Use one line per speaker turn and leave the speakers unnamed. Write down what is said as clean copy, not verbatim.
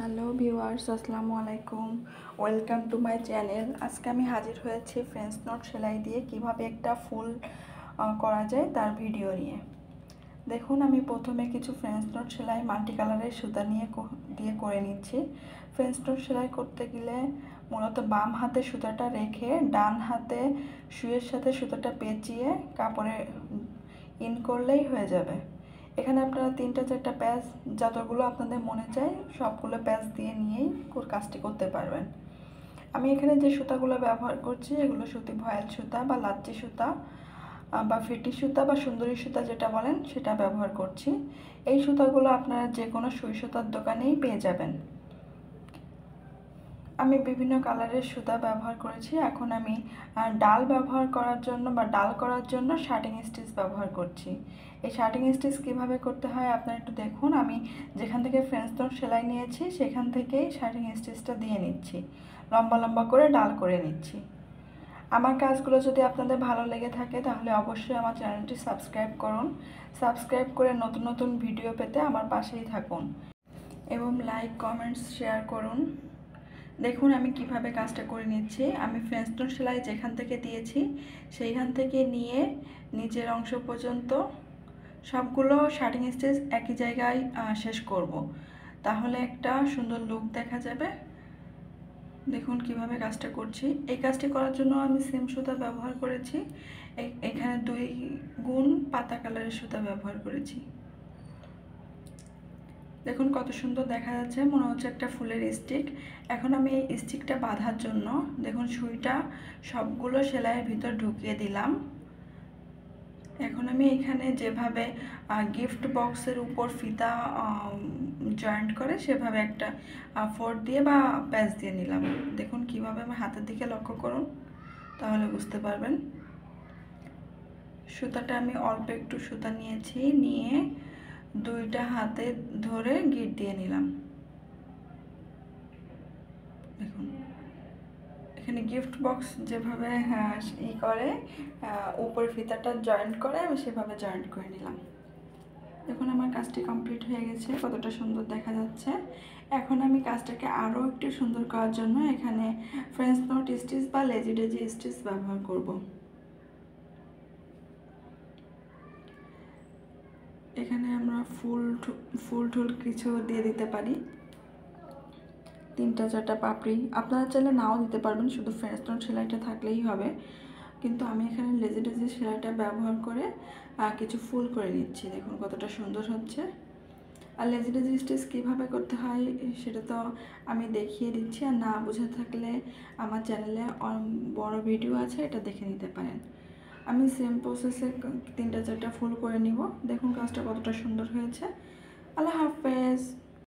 Hello viewers, আসসালামু আলাইকুম। Welcome to my channel. আজকে আমি হাজির হয়েছি ফ্রেঞ্চ নট সেলাই দিয়ে কিভাবে একটা ফুল করা যায় তার ভিডিও নিয়ে। দেখুন, আমি প্রথমে কিছু ফ্রেঞ্চ নট সেলাই মাল্টি কালারের সুতা দিয়ে করে নিচ্ছি। ফ্রেঞ্চ নট সেলাই করতে গেলে মূলত বাম হাতে সুতাটা রেখে ডান হাতে সুইয়ের সাথে সুতাটা পেঁচিয়ে কাপড়ে ইন করলেই হয়ে যাবে। এখানে আপনারা 3-4টা প্যাচ যতগুলো আপনাদের মনে চায় সবগুলো প্যাচ দিয়ে নিয়েই কাজটি করতে পারবেন। আমি এখানে যে সুতাগুলো ব্যবহার করছি এগুলো সুতি ভয়েল সুতা বা লাচ্চি সুতা বা ফেটি সুতা বা সুন্দরী সুতা যেটা বলেন সেটা ব্যবহার করছি। এই সুতাগুলো আপনারা যে কোনো সুই সুতার দোকানেই পেয়ে যাবেন। আমি বিভিন্ন কালারের সুতা ব্যবহার করেছি। এখন আমি ডাল ব্যবহার করার জন্য বা ডাল করার জন্য শার্টিং স্টিচ ব্যবহার করছি। এই শার্টিং স্টিচ কীভাবে করতে হয় আপনারা একটু দেখুন। আমি যেখান থেকে ফ্রেঞ্চ নট সেলাই নিয়েছি সেখান থেকেই শার্টিং স্টিচটা দিয়ে নিচ্ছি, লম্বা লম্বা করে ডাল করে নিচ্ছি। আমার কাজগুলো যদি আপনাদের ভালো লেগে থাকে তাহলে অবশ্যই আমার চ্যানেলটি সাবস্ক্রাইব করুন। সাবস্ক্রাইব করে নতুন নতুন ভিডিও পেতে আমার পাশেই থাকুন এবং লাইক কমেন্টস শেয়ার করুন। দেখুন আমি কিভাবে কাজটা করে নিচ্ছি। আমি ফ্রেঞ্চ নট সেলাই যেখান থেকে দিয়েছি সেইখান থেকে নিয়ে নিচের অংশ পর্যন্ত সবগুলো শার্টিং স্টিচ একই জায়গায় শেষ করব, তাহলে একটা সুন্দর লুক দেখা যাবে। দেখুন কিভাবে কাজটা করছি। এই কাজটি করার জন্য আমি সেম সুতা ব্যবহার করেছি। এখানে 2 গুণ পাতা কালারের সুতা ব্যবহার করেছি। দেখুন কত সুন্দর দেখা যাচ্ছে, মনে হচ্ছে একটা ফুলের স্টিক। এখন আমি এই স্টিকটা বাঁধার জন্য দেখুন সুইটা সবগুলো সেলাইয়ের ভিতর ঢুকিয়ে দিলাম। এখন আমি এখানে যেভাবে গিফট বক্সের উপর ফিতা জয়েন্ট করে সেভাবে একটা ফোর দিয়ে বা প্যাচ দিয়ে নিলাম। দেখুন কিভাবে আমার হাতের দিকে লক্ষ্য করুন, তাহলে বুঝতে পারবেন। সুতাটা আমি অল্প একটু সুতা নিয়েছি, নিয়ে 2টা হাতে ধরে গিট দিয়ে নিলাম। দেখুন এখানে গিফট বক্স যেভাবে করে উপরে ফিতাটা জয়েন্ট করে আমি সেভাবে জয়েন্ট করে নিলাম। দেখুন আমার কাজটি কমপ্লিট হয়ে গেছে, কতটা সুন্দর দেখা যাচ্ছে। এখন আমি কাজটাকে আরও একটু সুন্দর করার জন্য এখানে ফ্রেঞ্চ নট স্টিচ বা লেজি ডেজি স্টিচ ব্যবহার করব। এখানে আমরা ফুল টুল কিছু দিয়ে দিতে পারি, 3-4টা পাপড়ি। আপনারা চাইলে নাও দিতে পারবেন, শুধু ফ্রেঞ্চ নট সেলাইটা থাকলেই হবে। কিন্তু আমি এখানে লেজি ডেজি সেলাইটা ব্যবহার করে কিছু ফুল করে নিচ্ছি। দেখুন কতটা সুন্দর হচ্ছে। আর লেজি ডেজি স্টিচ কীভাবে করতে হয় সেটা তো আমি দেখিয়ে দিচ্ছি, আর না বুঝে থাকলে আমার চ্যানেলে বড় ভিডিও আছে, এটা দেখে নিতে পারেন। আমি সেম প্রসেসে 3-4টা ফুল করে নিব। দেখুন কাজটা কতটা সুন্দর হয়েছে। আল্লাহ হাফেজ।